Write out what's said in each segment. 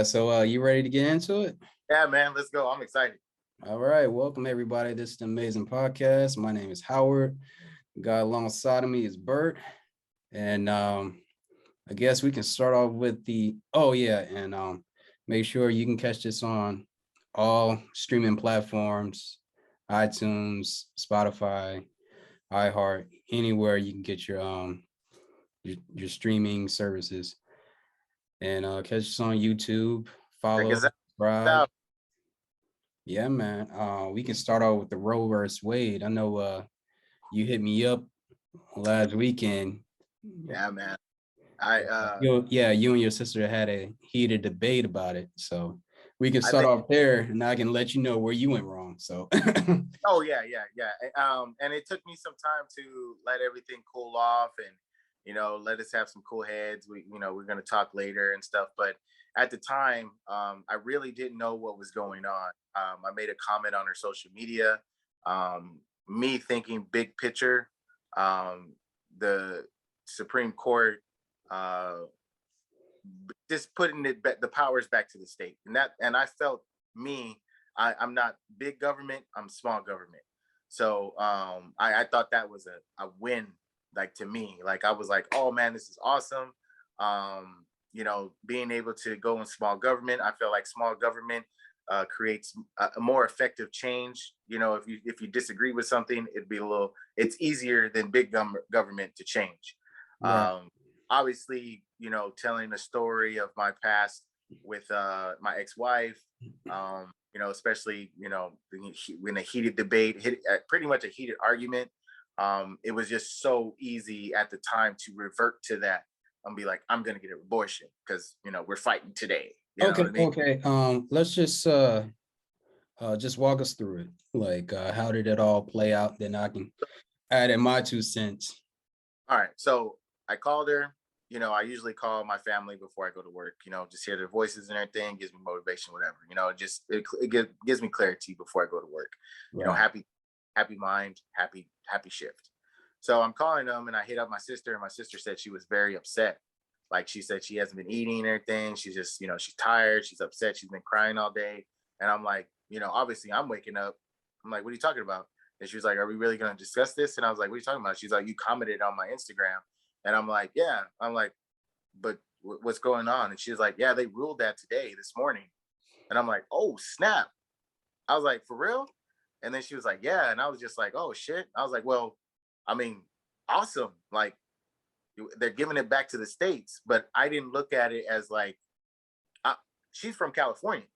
So you ready to get into it? Yeah, man, let's go. I'm excited. All right, welcome everybody. This is the amazing podcast. My name is Howard. The guy alongside of me is Bert. And I guess we can start off with make sure you can catch this on all streaming platforms, iTunes, Spotify, iHeart, anywhere you can get your streaming services. And catch us on YouTube, Check follow, us subscribe. out. Yeah, man. We can start off with the Roe vs Wade. I know you hit me up last weekend. Yeah, man. I You and your sister had a heated debate about it. So we can I start think off there and I can let you know where you went wrong. So oh yeah. And it took me some time to let everything cool off and let us have some cool heads. We're gonna talk later and stuff. But at the time, I really didn't know what was going on. I made a comment on her social media. Me thinking big picture, the Supreme Court uh just putting the powers back to the state, and I felt me. I'm not big government. I'm small government. So I thought that was a win, like to me. Like I was like, oh man, this is awesome. Being able to go in small government, I feel like small government creates a more effective change. If you disagree with something, it's easier than big government to change. right. Obviously, telling a story of my past with my ex-wife, especially, when a heated debate, pretty much a heated argument, it was just so easy at the time to revert to that and be like, I'm going to get an abortion because, we're fighting today. You know Okay, what I mean? okay. Let's just walk us through it. Like how did it all play out? Then I can add in my 2 cents. All right. So I called her. I usually call my family before I go to work, just hear their voices and everything, gives me motivation, whatever, it gives me clarity before I go to work, Right. happy mind, happy shift. So I'm calling them and I hit up my sister, and my sister said she was very upset. Like she said, she hasn't been eating and everything. She's just, she's tired. She's upset. She's been crying all day. And I'm like, obviously I'm waking up. I'm like, what are you talking about? And she was like, are we really going to discuss this? And I was like, what are you talking about? She's like, you commented on my Instagram. And I'm like, yeah. I'm like, but what's going on? And she was like, yeah, they ruled that today, this morning. And I'm like, oh, snap. I was like, for real? And then she was like, yeah. And I was just like, oh, shit. I was like, well, I mean, awesome. Like, they're giving it back to the states. But I didn't look at it as like, she's from California.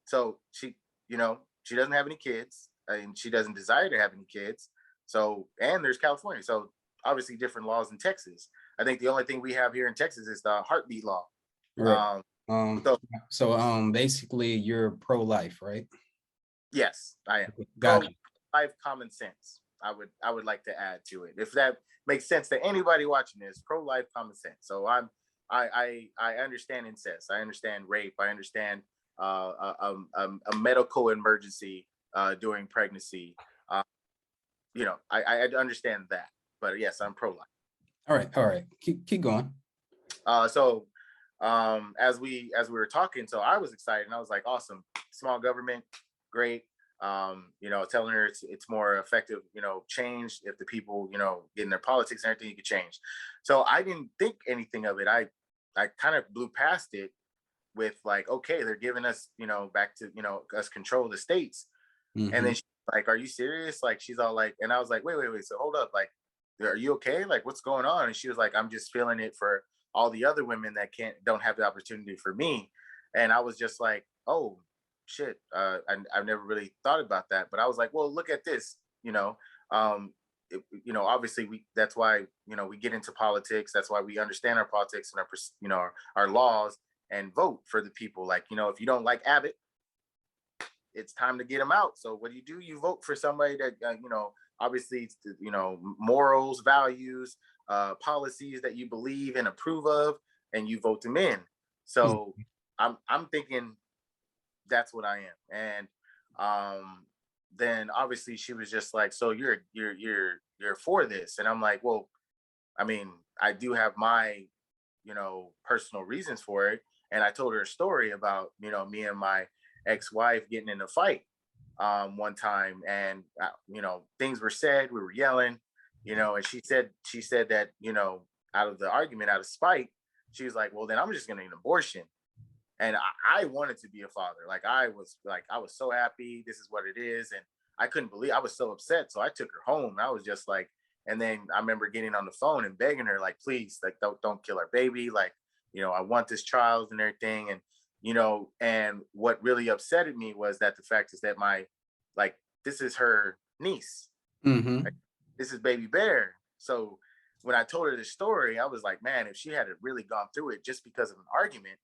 So she doesn't have any kids, and she doesn't desire to have any kids. So, and there's California. So obviously different laws in Texas. I think the only thing we have here in Texas is the heartbeat law. Right. Um, So basically you're pro-life, right? yes, I am Gotcha. pro-life, common sense. I would like to add to it, if that makes sense to anybody watching this. Pro-life, common sense. So I understand incest. I understand rape. I understand a medical emergency during pregnancy. I understand that. But yes, I'm pro-life. All right. Keep going. So as we were talking, so I was excited and I was like, awesome, small government, great. Telling her it's more effective, change if the people, get in their politics and everything, you could change. So I didn't think anything of it. I kind of blew past it with like, okay, they're giving us, back to, us control the states. Mm-hmm. And then she's like, are you serious? Like, she's all like, and I was like, wait. So hold up. Like, are you okay? Like, what's going on? And she was like, I'm just feeling it for all the other women that don't have the opportunity for me. And I was just like, oh shit. I've never really thought about that, but I was like, well, look at this, obviously that's why, we get into politics. That's why we understand our politics and our laws, and vote for the people. Like, if you don't like Abbott, it's time to get him out. So what do? You vote for somebody that, obviously, morals, values, policies that you believe and approve of, and you vote them in. So I'm thinking that's what I am. And then obviously she was just like, so you're for this. And I'm like, well, I mean, I do have my, personal reasons for it. And I told her a story about, me and my ex-wife getting in a fight one time, and things were said, we were yelling, and she said that, out of the argument, out of spite, she was like, well, then I'm just gonna get an abortion. And I wanted to be a father. I was so happy. This is what it is. And I couldn't believe, I was so upset. So I took her home. I was just like, and then I remember getting on the phone and begging her, like, please, like, don't kill our baby. Like, I want this child and everything. And, and what really upsetted me was that the fact is that this is her niece. Mm-hmm. Like, this is baby Bear. So when I told her this story, I was like, man, if she had really gone through it just because of an argument,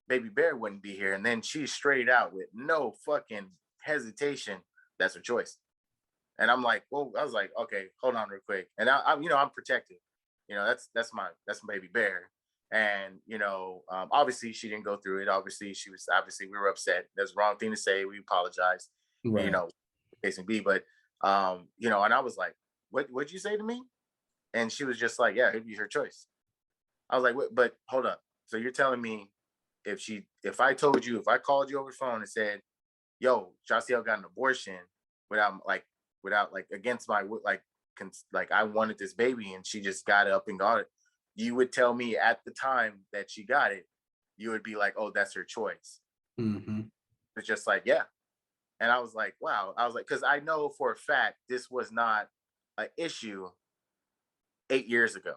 baby Bear wouldn't be here. And then she straight out with no fucking hesitation, that's her choice. And I'm like, well, I was like, okay, hold on real quick. And I'm protected. That's my baby Bear. And obviously she didn't go through it. Obviously we were upset. That's the wrong thing to say. We apologized. Right. Case and B. But and I was like, what'd you say to me? And she was just like, yeah, it'd be her choice. I was like, what? But hold up. So you're telling me if I called you over the phone and said, yo, Jasiel got an abortion without against my I wanted this baby and she just got up and got it, you would tell me at the time that she got it, you would be like, oh, that's her choice. Mm-hmm. It's just like, yeah. And I was like, wow. I was like, because I know for a fact this was not an issue 8 years ago.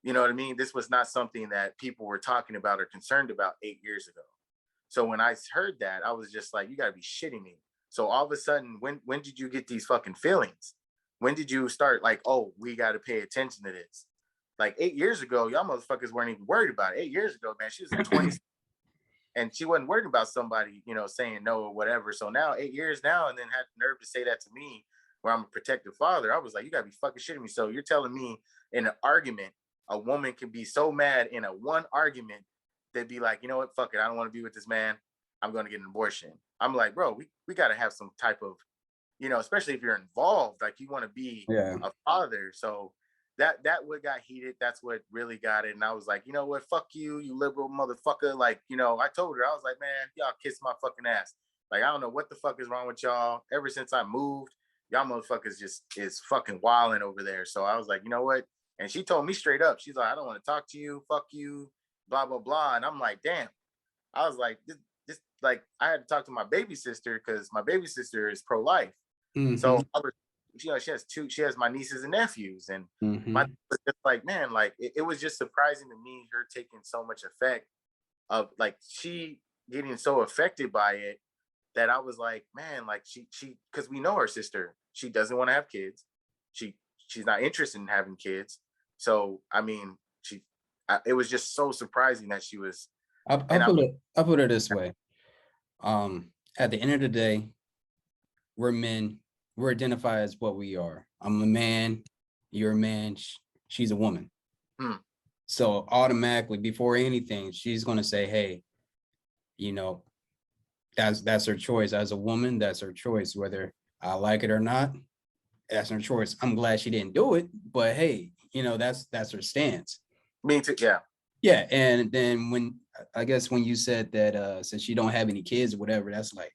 You know what I mean? This was not something that people were talking about or concerned about 8 years ago. So when I heard that, I was just like, you gotta be shitting me. So all of a sudden, when did you get these fucking feelings? When did you start like, oh, we gotta pay attention to this? Like 8 years ago, y'all motherfuckers weren't even worried about it. 8 years ago, man, she was in 20s and she wasn't worried about somebody, saying no or whatever. So now 8 years now, and then had the nerve to say that to me where I'm a protective father. I was like, you gotta be fucking shitting me. So you're telling me in an argument, a woman can be so mad in a one argument, they'd be like, you know what, fuck it, I don't want to be with this man, I'm going to get an abortion. I'm like, bro, we got to have some type of, especially if you're involved, like you want to be a father. So that what got heated, that's what really got it. And I was like, you know what, fuck you, you liberal motherfucker. Like, I told her, I was like, man, y'all kiss my fucking ass. Like, I don't know what the fuck is wrong with y'all. Ever since I moved, y'all motherfuckers just is fucking wilding over there. So I was like, you know what? And she told me straight up, she's like, I don't want to talk to you, fuck you, blah, blah, blah. And I'm like, damn. I was like, this like, I had to talk to my baby sister because my baby sister is pro-life. Mm-hmm. So I was, she has my nieces and nephews. And my was just like, man, like it was just surprising to me, her taking so much effect of like she getting so affected by it that I was like, man, like she because we know her sister, she doesn't want to have kids. She's not interested in having kids. So, I mean, it was just so surprising that she was. I'll put it this way. At the end of the day, we're men. We're identified as what we are. I'm a man. You're a man. She's a woman. So automatically, before anything, she's going to say, hey, that's her choice. As a woman, that's her choice. Whether I like it or not, that's her choice. I'm glad she didn't do it, but hey, that's her stance. Me too. Yeah. Yeah. And then when you said that since you don't have any kids or whatever, that's like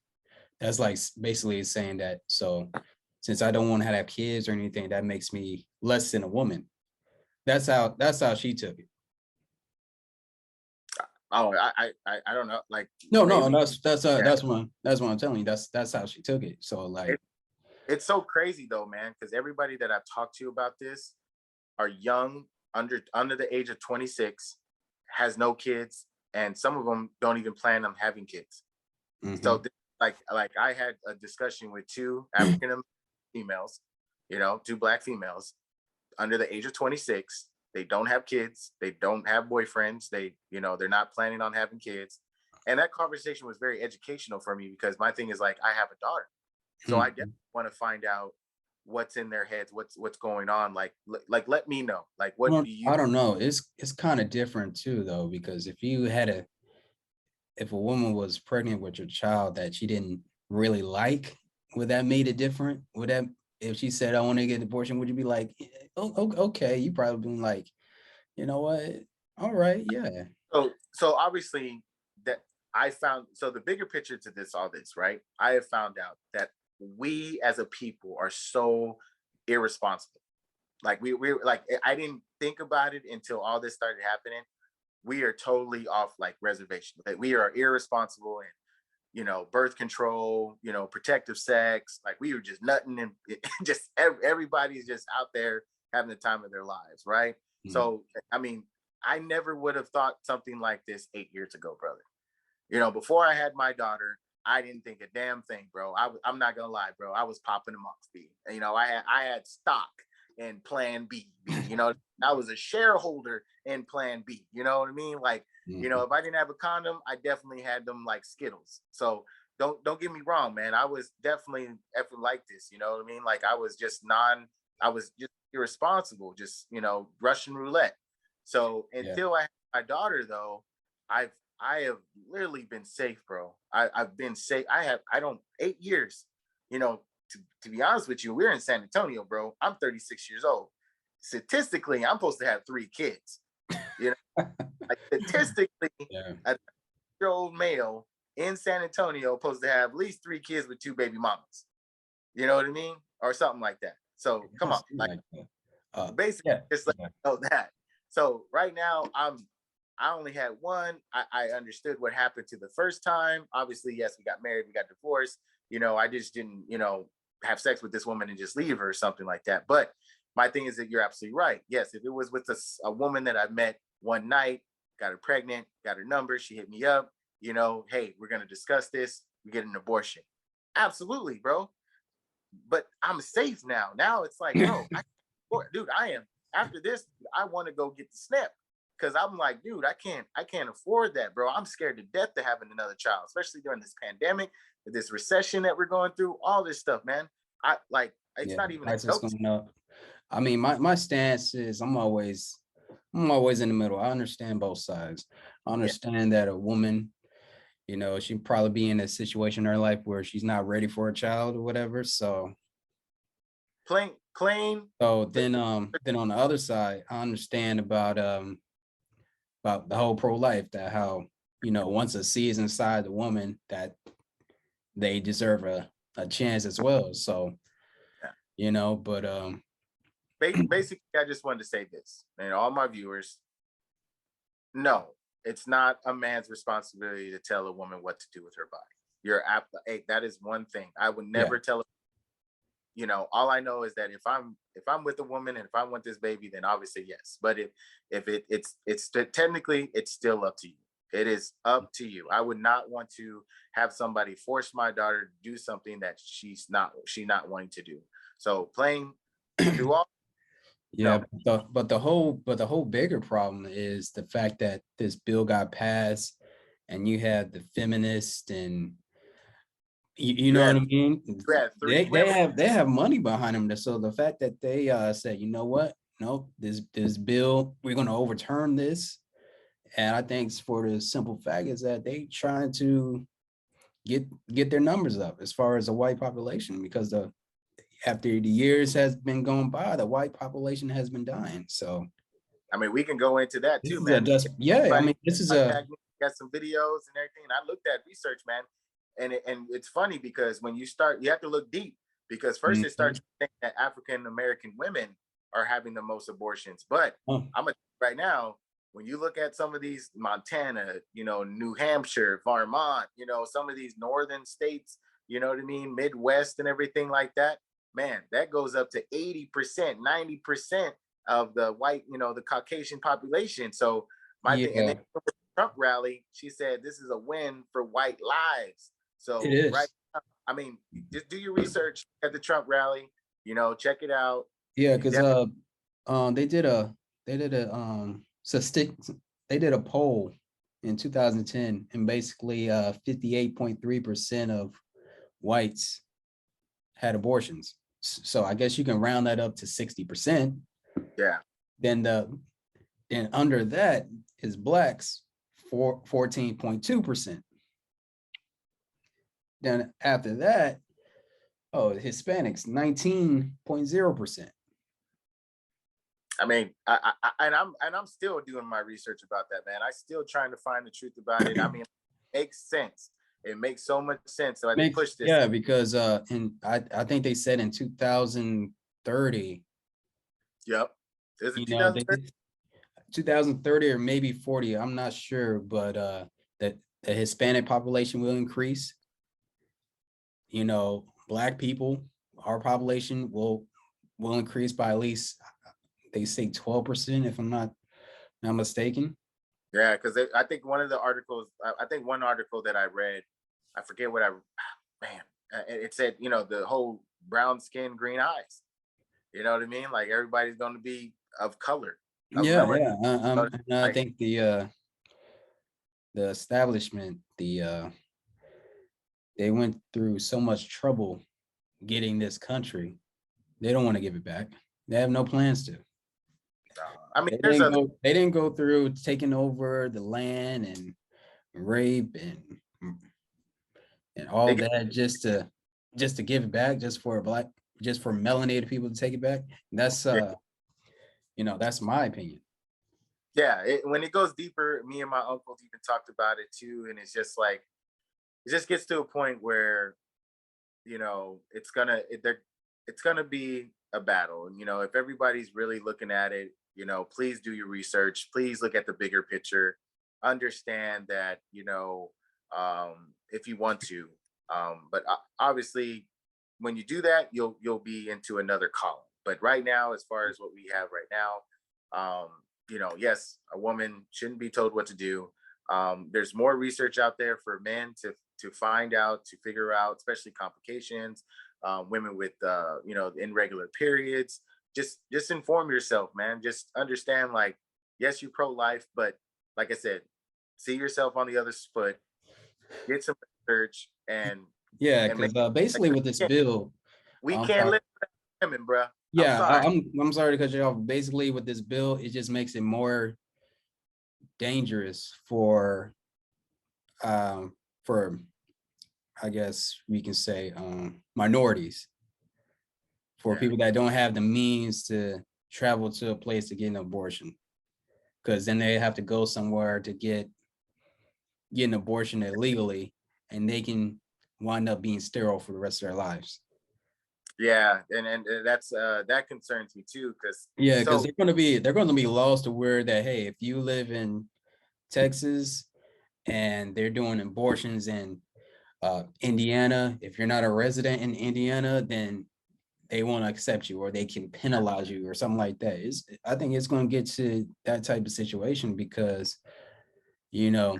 basically saying that, so since I don't want to have kids or anything, that makes me less than a woman. That's how she took it. Oh, I don't know. Like, no, that's what I'm telling you. That's how she took it. So like, it's so crazy though, man, because everybody that I've talked to about this are young, under the age of 26, has no kids, and some of them don't even plan on having kids. So like I had a discussion with two African American females, 2 Black females under the age of 26. They don't have kids, they don't have boyfriends, they're not planning on having kids. And that conversation was very educational for me because my thing is like, I have a daughter. So I definitely want to find out what's in their heads, what's going on. Like let me know. Like, what do you? I don't know. It's kind of different too, though, because if a woman was pregnant with your child that she didn't really like, would that made it different? Would that, if she said I want to get an abortion, would you be like, oh, okay? You probably been like, you know what? All right, yeah. So obviously that I found, so the bigger picture to all this, right? I have found out that we as a people are so irresponsible. Like we like, I didn't think about it until all this started happening. We are totally off like reservation. Like we are irresponsible and birth control, protective sex. Like we were just nutting and just everybody's just out there having the time of their lives, right? Mhm. So I mean, I never would have thought something like this 8 years ago, brother. Before I had my daughter, I didn't think a damn thing, bro. I'm not gonna lie, bro. I was popping them off, B. I had stock in Plan B. I was a shareholder in Plan B. You know what I mean? Like, Mhm. if I didn't have a condom, I definitely had them like Skittles. So don't get me wrong, man. I was definitely effing like this. You know what I mean? Like I was just irresponsible, just Russian roulette. So Yeah. until I had my daughter, though, I've I have literally been safe, bro. I've been safe. I don't 8 years. You know, to be honest with you, we're in San Antonio, bro. I'm 36 years old. Statistically, I'm supposed to have 3 kids. You know, like statistically, Yeah. a year old male in San Antonio supposed to have at least 3 kids with 2 baby mamas. You know what I mean? Or something like that. So come on. Something Like like that. basically Yeah. just let Yeah. you know that. So right now I only had one. I understood what happened to the first time. Obviously, yes, we got married, we got divorced. I just didn't, have sex with this woman and just leave her or something like that. But my thing is that you're absolutely right. Yes, if it was with a woman that I met one night, got her pregnant, got her number, she hit me up, hey, we're gonna discuss this, we get an abortion. Absolutely, bro. But I'm safe now. Now it's like, bro, dude, I am after this, I want to go get the snap because I'm like, dude, I can't afford that, bro. I'm scared to death to having another child, especially during this pandemic, this recession that we're going through, all this stuff, man. I like it's Yeah. not even a Prices joke. going up. I mean, my stance is I'm always in the middle. I understand both sides. I Yeah, understand that a woman, she probably be in a situation in her life where she's not ready for a child or whatever. plain. So then on the other side, I understand about the whole pro-life, that how, once a seed is inside the woman, that they deserve a chance as well. So, but Basically, I just wanted to say this, and all my viewers, no, it's not a man's responsibility to tell a woman what to do with her body. Hey, that is one thing I would yeah, never tell. All I know is that if I'm with a woman and if I want this baby, then obviously yes. But if it's technically, it's still up to you. It is up to you. I would not want to have somebody force my daughter to do something that she not wanting to do. So playing through all, yeah, no, but the whole bigger problem is the fact that this bill got passed, and you have the feminists, and you you know what had I mean? you had They three women. they have money behind them. So the fact that they said, you know what? No, this bill, we're gonna overturn this. And I think it's for the simple fact is that they trying to get their numbers up as far as the white population, because after the years has been going by, the white population has been dying. So I mean, we can go into that this too, is a man. just yeah. I Everybody mean, this is a contact me, got some videos and everything. And I looked at research, man, and it's funny because when you have to look deep because first it mhm. starts saying that African American women are having the most abortions, but Oh, I'm a right now. When you look at some of these Montana, New Hampshire, Vermont, some of these northern states, you know what I mean, Midwest and everything like that, man, that goes up to 80%, 90% of the white, the Caucasian population. So my thing, and then yeah, Trump rally, she said this is a win for white lives. it So right, is. I mean, just do your research at the Trump rally. Check it out. Yeah, You because definitely they did a poll in 2010, and basically 58.3% of whites had abortions. So I guess you can round that up to 60%. yeah. Then then under that is blacks for 14.2%. Then after that, Hispanics 19.0%. I mean, I'm still doing my research about that, man. I still trying to find the truth about it. I mean, it makes sense. It makes so much sense. So they Makes push this. yeah, because and I think they said in 2030, Yep. Is it you know, 2030? 2030 or maybe 40, I'm not sure, but that the Hispanic population will increase. You know, Black people, our population will increase by at least they say 12%, if I'm not mistaken. Yeah, because I think one of the articles, I think one article that I read, I forget what I, man, it said, you know, the whole brown skin, green eyes. You know what I mean? Like everybody's going to be of color, of Yeah, melanin. yeah. And I Like, think the establishment, they went through so much trouble getting this country. They don't want to give it back. They have no plans to. I mean, there's other. They didn't go through taking over the land and rape and all They get, that just to give it back, just for melanated people to take it back. That's yeah, that's my opinion. yeah. When it goes deeper, me and my uncles even talked about it too, and it's just like it just gets to a point where you know it's gonna be a battle. And you know, if everybody's really looking at it, you know, please do your research. Please look at the bigger picture. Understand that if you want to, but obviously, when you do that, you'll be into another column. But right now, as far as what we have right now, you know, yes, a woman shouldn't be told what to do. There's more research out there for men to find out, to figure out, especially complications, women with you know, irregular periods. Just inform yourself, man. Just understand, like, yes, you're pro-life, but like I said, see yourself on the other foot, get some research, Yeah, and make because basically with this bill, we I'm can't sorry. live with women, bro. I'm Yeah, sorry. I'm sorry to cut you off. Basically, with this bill, it just makes it more dangerous um for I guess we can say minorities, for Yeah, people that don't have the means to travel to a place to get an abortion, because then they have to go somewhere to get an abortion illegally, and they can wind up being sterile for the rest of their lives. yeah, and that's that concerns me too, because Yeah, because so they're going to be laws to where that, hey, if you live in Texas and they're doing abortions in Indiana, if you're not a resident in Indiana, then they won't accept you, or they can penalize you or something like that. I think it's going to get to that type of situation because, you know,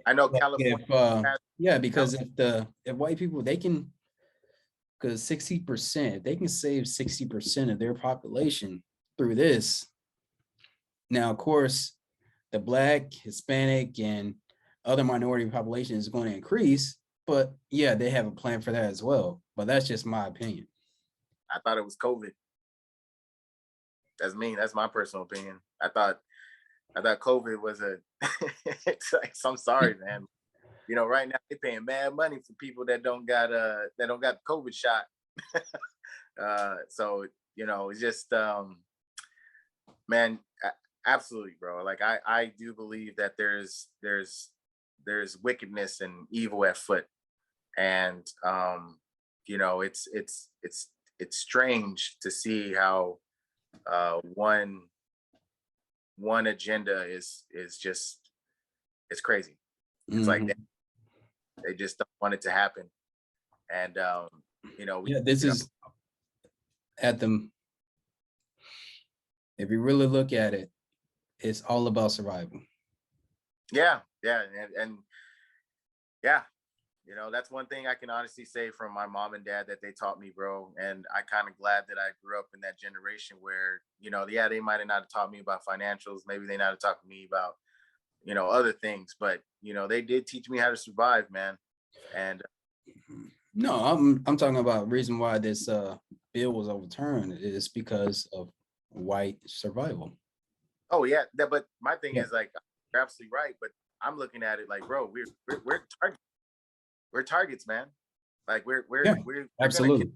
I know like California if has yeah, Cal- because if white people, they can, because 60%, they can save 60% of their population through this. Now, of course, the Black, Hispanic, and other minority population is going to increase, but yeah, they have a plan for that as well. But that's just my opinion. I thought it was COVID. That's me. That's my personal opinion. I thought COVID was a. It's like, so I'm sorry, man. You know, right now they're paying mad money for people that don't got the COVID shot. So you know, it's just man, absolutely, bro. Like I do believe that there's wickedness and evil at foot, and you know, it's strange to see how one agenda is just it's crazy. It's like Mhm. they just don't want it to happen, and you know, Yeah, this you know, is at the, if you really look at it, it's all about survival. yeah, yeah, and yeah, you know, that's one thing I can honestly say from my mom and dad that they taught me, bro. And I kind of glad that I grew up in that generation where, you know, yeah, they might have not taught me about financials, maybe they not have taught me about, you know, other things, but you know, they did teach me how to survive, man. And No, I'm talking about reason why this bill was overturned is because of white survival. oh yeah, but my thing Yeah, is like you're absolutely right, but I'm looking at it like, bro, we're targets, man. Like yeah, we're gonna kill absolutely.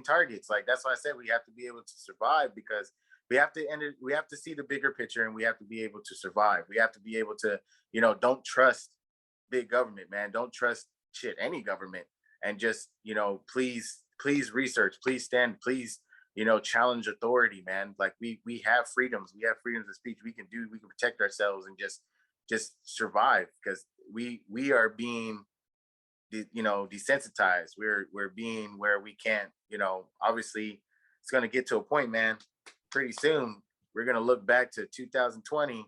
targets. Like that's why I said we have to be able to survive because We have to end it. We have to see the bigger picture, and we have to be able to survive. We have to be able to, don't trust big government, man. Don't trust any government, and just, please research, please stand, please, challenge authority, man. Like we have freedoms. We have freedoms of speech. We can protect ourselves and just survive, because we are being desensitized. We're being where we can't, obviously it's going to get to a point, man, pretty soon we're going to look back to 2020,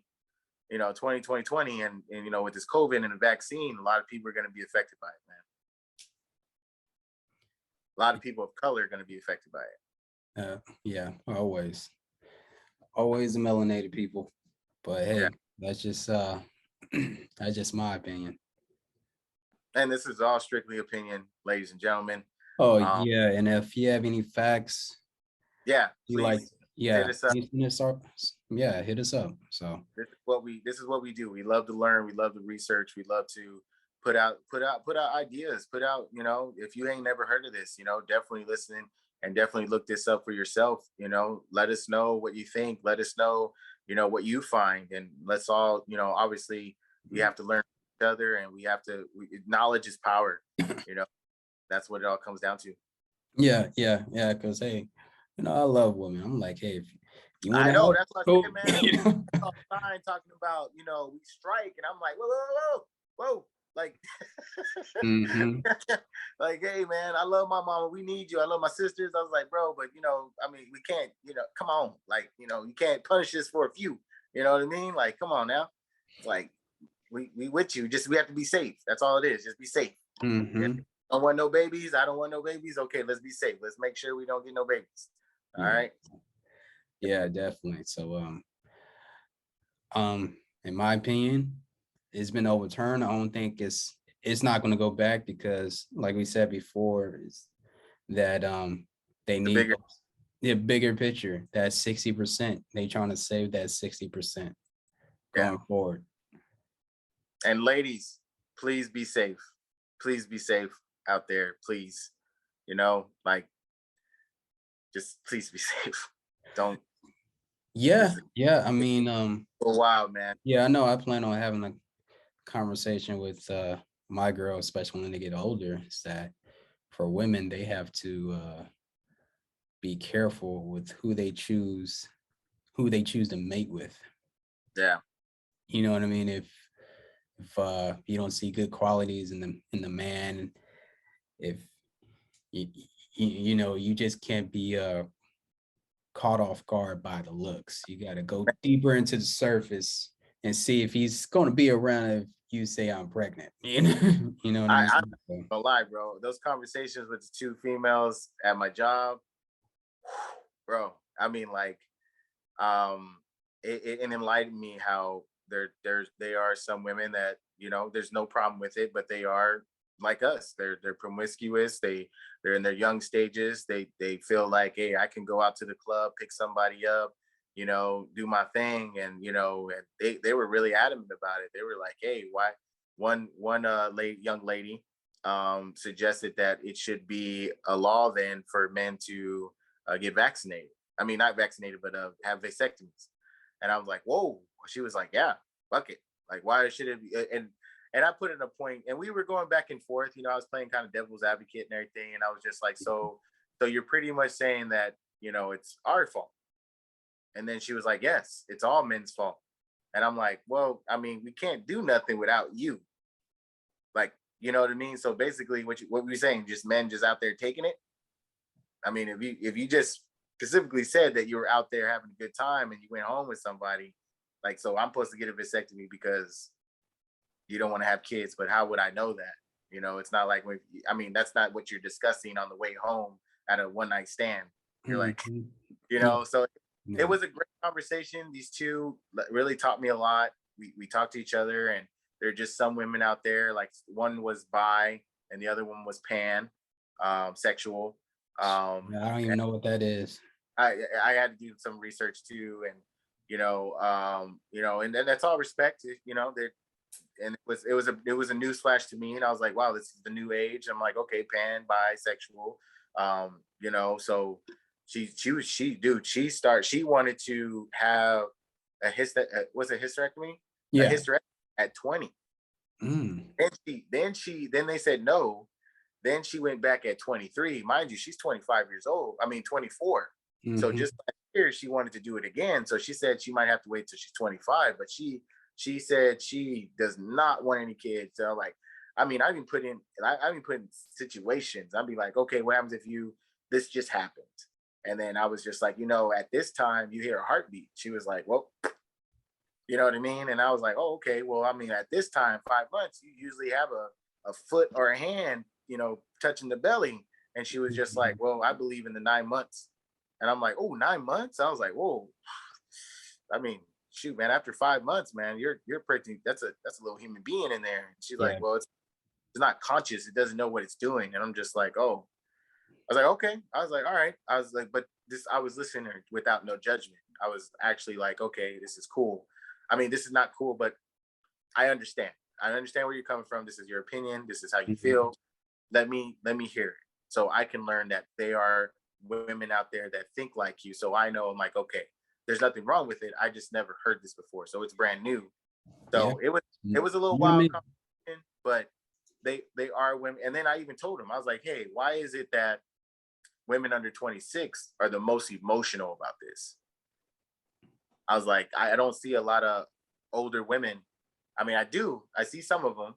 2020, and with this COVID and the vaccine, a lot of people are going to be affected by it, man. A lot of people of color are going to be affected by it. Yeah, always the melanated people, but hey, Yeah. that's just that's just my opinion. And this is all strictly opinion, ladies and gentlemen. Oh, yeah, and if you have any facts, yeah, you please like, yeah, hit us up. Hit us up. So this is what we do. We love to learn. We love to research. We love to put out ideas. Put out, if you ain't never heard of this, definitely listen and definitely look this up for yourself. Let us know what you think. Let us know, what you find, and let's all, obviously we have to learn each other, and knowledge is power. That's what it all comes down to. yeah, because hey, I love women. I'm like, hey, if you want I to know, help, that's what go. I said, man. Talking about, we strike, and I'm like, whoa, like, Mm-hmm. like, hey, man, I love my mama. We need you. I love my sisters. I was like, bro, but I mean, we can't, come on, like, you can't punish this for a few. You know what I mean? Like, come on now. Like, we with you. Just we have to be safe. That's all it is. Just be safe. Mm-hmm. Yeah. Don't want no babies. I don't want no babies. Okay, let's be safe. Let's make sure we don't get no babies. All right. Yeah, definitely. So in my opinion, it's been overturned. I don't think it's not going to go back, because like we said before, is that they need the bigger picture. That 60%, they trying to save that 60% going forward. And ladies, please be safe. Please be safe out there. Please, like, just please be safe. Don't. Yeah. I mean, for a while, man. Yeah, I know. I plan on having a conversation with my girl, especially when they get older, is that for women, they have to be careful with who they choose to mate with. Yeah. You know what I mean? If you don't see good qualities in the man, if you just can't be caught off guard by the looks. You got to go deeper into the surface and see if he's going to be around if you say I'm pregnant. You know what I mean? I'm not gonna lie, bro. Those conversations with the two females at my job, bro. I mean, like, it enlightened me how they are some women that there's no problem with it, but they are like us. They're promiscuous. They're in their young stages. They feel like, hey, I can go out to the club, pick somebody up, do my thing, and and they were really adamant about it. They were like, hey, why? One young lady suggested that it should be a law then for men to get vaccinated. I mean, not vaccinated, but have vasectomies. And I was like, whoa. She was like, yeah, fuck it. Like, why should it be? And I put in a point, and we were going back and forth. I was playing kind of devil's advocate and everything. And I was just like, so you're pretty much saying that, it's our fault. And then she was like, yes, it's all men's fault. And I'm like, well, I mean, we can't do nothing without you. Like, you know what I mean? So basically what we're saying, just men just out there taking it. I mean, if you just specifically said that you were out there having a good time and you went home with somebody, like, so I'm supposed to get a vasectomy because you don't want to have kids, but how would I know that? It's not like, that's not what you're discussing on the way home at a one night stand. You're like, so it was a great conversation. These two really taught me a lot. We talked to each other, and there are just some women out there, like one was bi and the other one was pan, sexual. I don't even know what that is. I had to do some research too, and and then that's all respect. And it was a newsflash to me, and I was like, wow, this is the new age. I'm like, okay, pan, bisexual, so She wanted to have was a hysterectomy, a Yeah. hysterectomy at 20. Mm. Then they said no. Then she went back at 23. Mind you, she's 25 years old. I mean 24. So Hmm. just last year she wanted to do it again. So she said she might have to wait till she's 25, but she said she does not want any kids. So like, I mean, I've been put in situations. I'd be like, okay, what happens if this just happened? And then I was just like, at this time you hear a heartbeat. She was like, well, you know what I mean? And I was like, oh, okay. Well, I mean, at this time, 5 months, you usually have a foot or a hand, touching the belly. And she was just like, well, I believe in the 9 months. And I'm like, oh, 9 months? I was like, whoa. I mean, shoot, man, after 5 months, man, you're pretty, that's a little human being in there. And she's like, Yeah. well, it's not conscious. It doesn't know what it's doing. And I'm just like, oh, I was like, okay. I was like, all right. I was like, but I was listening without no judgment. I was actually like, okay, this is cool. I mean, this is not cool, but I understand. I understand where you're coming from. This is your opinion. This is how you Mhm. feel. Let me hear it, so I can learn that there are women out there that think like you. So I know I'm like, okay, there's nothing wrong with it. I just never heard this before, so it's brand new. Yeah. So it was a little You know what I wild mean? conversation, but they are women. And then I even told them, I was like, hey, why is it that women under 26 are the most emotional about this? I was like, I don't see a lot of older women. I mean, I do. I see some of them,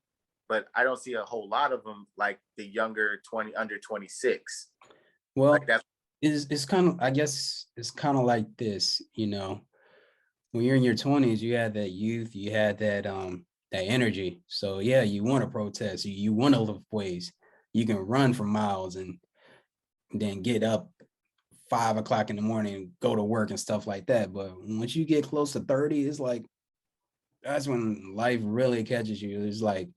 but I don't see a whole lot of them like the younger 20 under 26. Like Well, that's it's kind of, I guess it's kind of like this, when you're in your 20s, you had that youth, you had that energy. So yeah, you want to protest, you want to lift weights, you can run for miles and then get up 5 o'clock in the morning and go to work and stuff like that. But once you get close to 30, it's like that's when life really catches you. It's like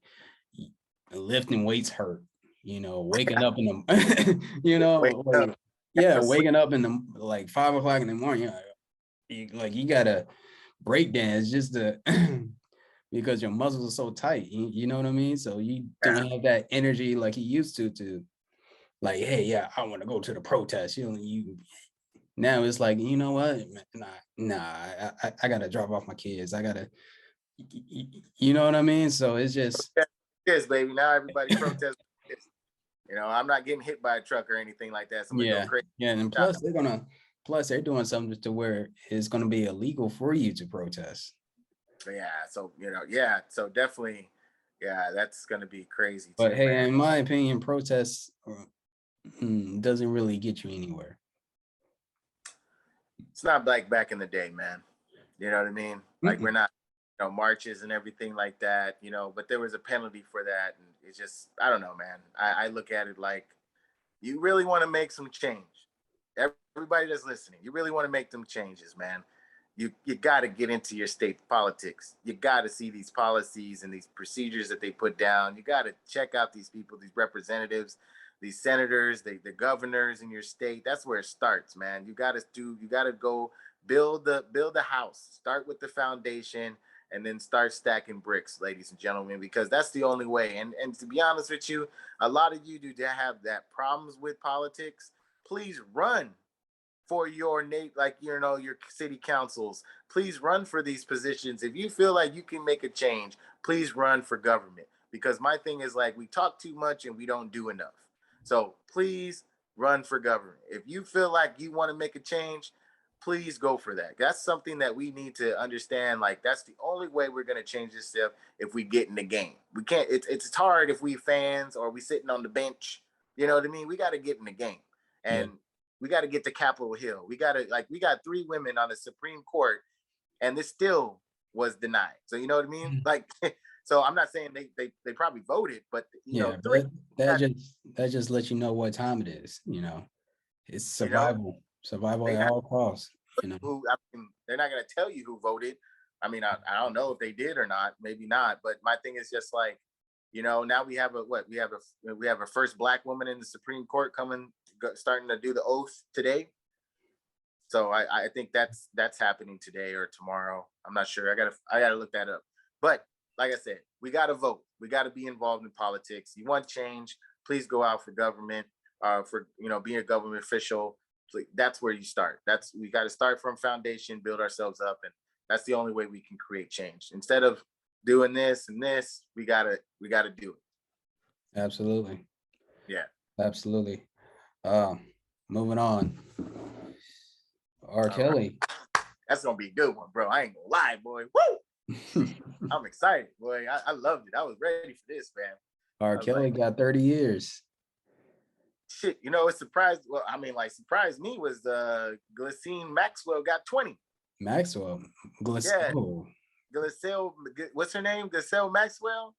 lifting weights hurt, waking up in the wake up, like yeah, to sleep. waking up in the like 5 o'clock in the morning, you gotta break dance just to because your muscles are so tight. You know what I mean? So you Yeah. don't have that energy like you used to like, hey, yeah, I want to go to the protest. You now it's like, you know what? Nah, I gotta drop off my kids. I gotta, you know what I mean? So it's just, Yes, baby. Now everybody protests. I'm not getting hit by a truck or anything like that. Somebody go yeah, crazy. yeah, and plus they're doing something to where it's gonna be illegal for you to protest. Yeah. So yeah. So definitely, yeah, that's gonna be crazy But too, hey, man. in my opinion, protests doesn't really get you anywhere. It's not like back in the day, man. You know what I mean? Like we're Mm-mm. not, marches and everything like that, but there was a penalty for that. And it's just, I don't know, man. I look at it like you really want to make some change. Everybody that's listening, you really want to make them changes, man. You got to get into your state politics. You got to see these policies and these procedures that they put down. You got to check out these people, these representatives, these senators, the governors in your state. That's where it starts, man. You got to go build the house. Start with the foundation and then start stacking bricks, ladies and gentlemen, because that's the only way. And to be honest with you, a lot of you do have that problems with politics. Please run for your city councils. Please run for these positions. If you feel like you can make a change, please run for government, because my thing is like we talk too much and we don't do enough. So please run for government. If you feel like you want to make a change, please go for that. That's something that we need to understand. Like that's the only way we're going to change this stuff. If we get in the game, we can't. It's hard if we fans or we sitting on the bench. You know what I mean? We got to get in the game. Yeah. And we got to get to Capitol Hill. We got 3 women on the Supreme Court, and this still was denied. So you know what I mean? Mhm. Like, so I'm not saying they probably voted, but Yeah, three. but that just lets you know what time it is. It's You know, survival they at have all costs. who. I mean, they're not going to tell you who voted. I mean, I don't know if they did or not. Maybe not. But my thing is just like, now we have a first Black woman in the Supreme Court starting to do the oath today. So I think that's happening today or tomorrow. I'm not sure. I gotta look that up. But like I said, we gotta vote. We gotta be involved in politics. You want change? Please go out for government. For being a government official. like, that's where you start. We got to start from foundation, build ourselves up, and that's the only way we can create change. Instead of doing this and this, we gotta do it. Absolutely. Yeah. Absolutely. Moving on. R. All Kelly. right. That's gonna be a good one, bro. I ain't gonna lie, boy. Woo! I'm excited, boy. I loved it. I was ready for this, man. R. Kelly got 30 years. Shit, you know, it surprised. Well, I mean, like, surprised me was Ghislaine Maxwell got 20. Maxwell. Yeah. Oh. Ghislaine, what's her name? Ghislaine Maxwell,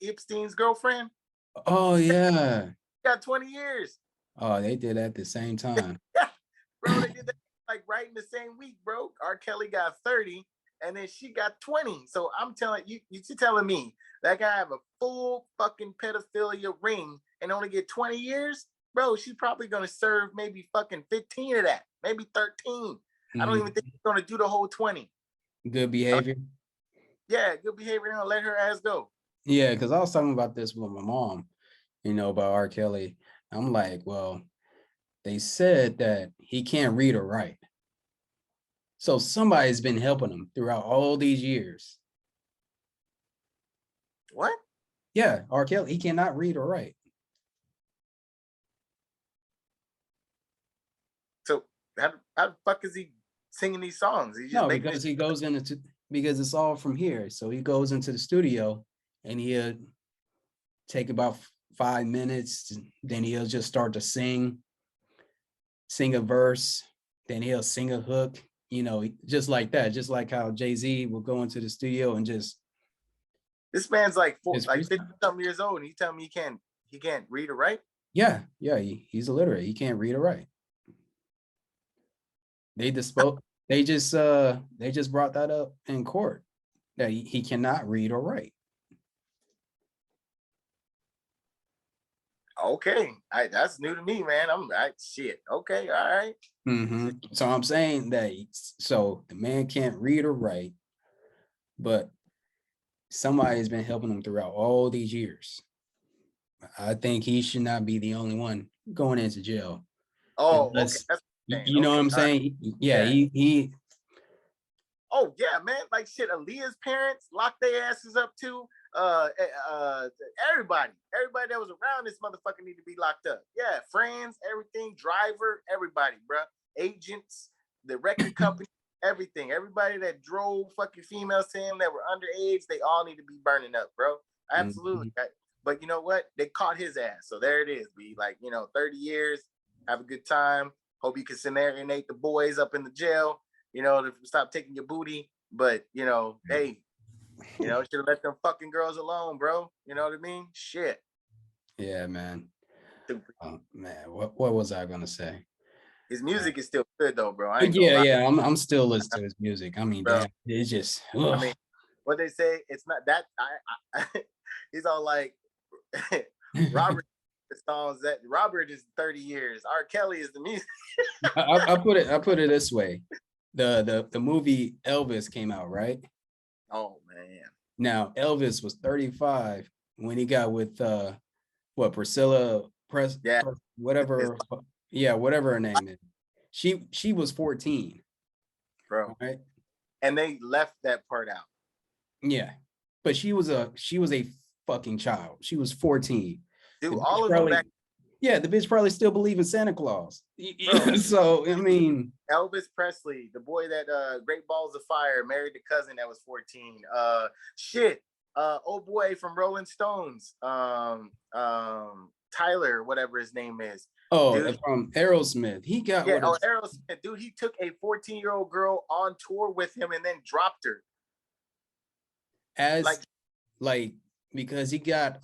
Epstein's girlfriend. Oh yeah. Got 20 years. Oh, they did at the same time. Yeah, bro, they did that like right in the same week, bro. R. Kelly got 30, and then she got 20. So I'm telling you, you're telling me that guy have a full fucking pedophilia ring and only get 20 years? Bro, she's probably gonna serve maybe fucking 15 of that, maybe 13. I don't even think she's gonna do the whole 20. Good behavior. Yeah, good behavior. Don't let her ass go. Yeah, because I was talking about this with my mom, about R. Kelly. I'm like, well, they said that he can't read or write. So somebody's been helping him throughout all these years. What? Yeah, R. Kelly, he cannot read or write. So how the fuck is he singing these songs? He just because he goes into, because it's all from here. So he goes into the studio and he'll take about 5 minutes, then he'll just start to sing a verse, then he'll sing a hook, just like that, just like how Jay-Z will go into the studio and just. This man's like 50-something years old, and he tell me he can't read or write? Yeah, he's illiterate. He can't read or write. They just brought that up in court, that he cannot read or write. Okay, that's new to me, man. Shit. Okay, all right. Mm-hmm. So I'm saying that, so the man can't read or write, but somebody's been helping him throughout all these years. I think he should not be the only one going into jail. Oh, okay. You know what I'm saying? Right. Yeah, he. Oh yeah, man. Like shit, Aaliyahs parents locked their asses up too. Everybody that was around this motherfucker need to be locked up. Yeah, friends, everything, driver, everybody, bro. Agents, the record company, everything. Everybody that drove fucking females to him that were underage, they all need to be burning up, bro. Absolutely. Mm-hmm. But you know what? They caught his ass. So there it is, be like, 30 years, have a good time. Hope you can serenade the boys up in the jail, to stop taking your booty. But, hey, should have let them fucking girls alone, bro. You know what I mean? Shit. Yeah, man. Man, what was I gonna say? His music is still good though, bro. I'm still listening to his music. I mean, bro, damn, it's just. Ugh. I mean, what they say, it's not that. He's all like, Robert. The songs that Robert is 30 years. R. Kelly is the music. I put it this way: the movie Elvis came out, right? Oh man. Now Elvis was 35 when he got with Priscilla whatever her name is. She was 14. Bro. Right? And they left that part out. Yeah. But she was a fucking child. She was 14. Dude, all of them back. Yeah, the bitch probably still believe in Santa Claus. So, I mean, Elvis Presley, the boy that Great Balls of Fire married the cousin that was 14. Old boy from Rolling Stones, Tyler, whatever his name is. Oh, dude, from Aerosmith. He got Aerosmith. Dude, he took a 14-year-old girl on tour with him and then dropped her. Because he got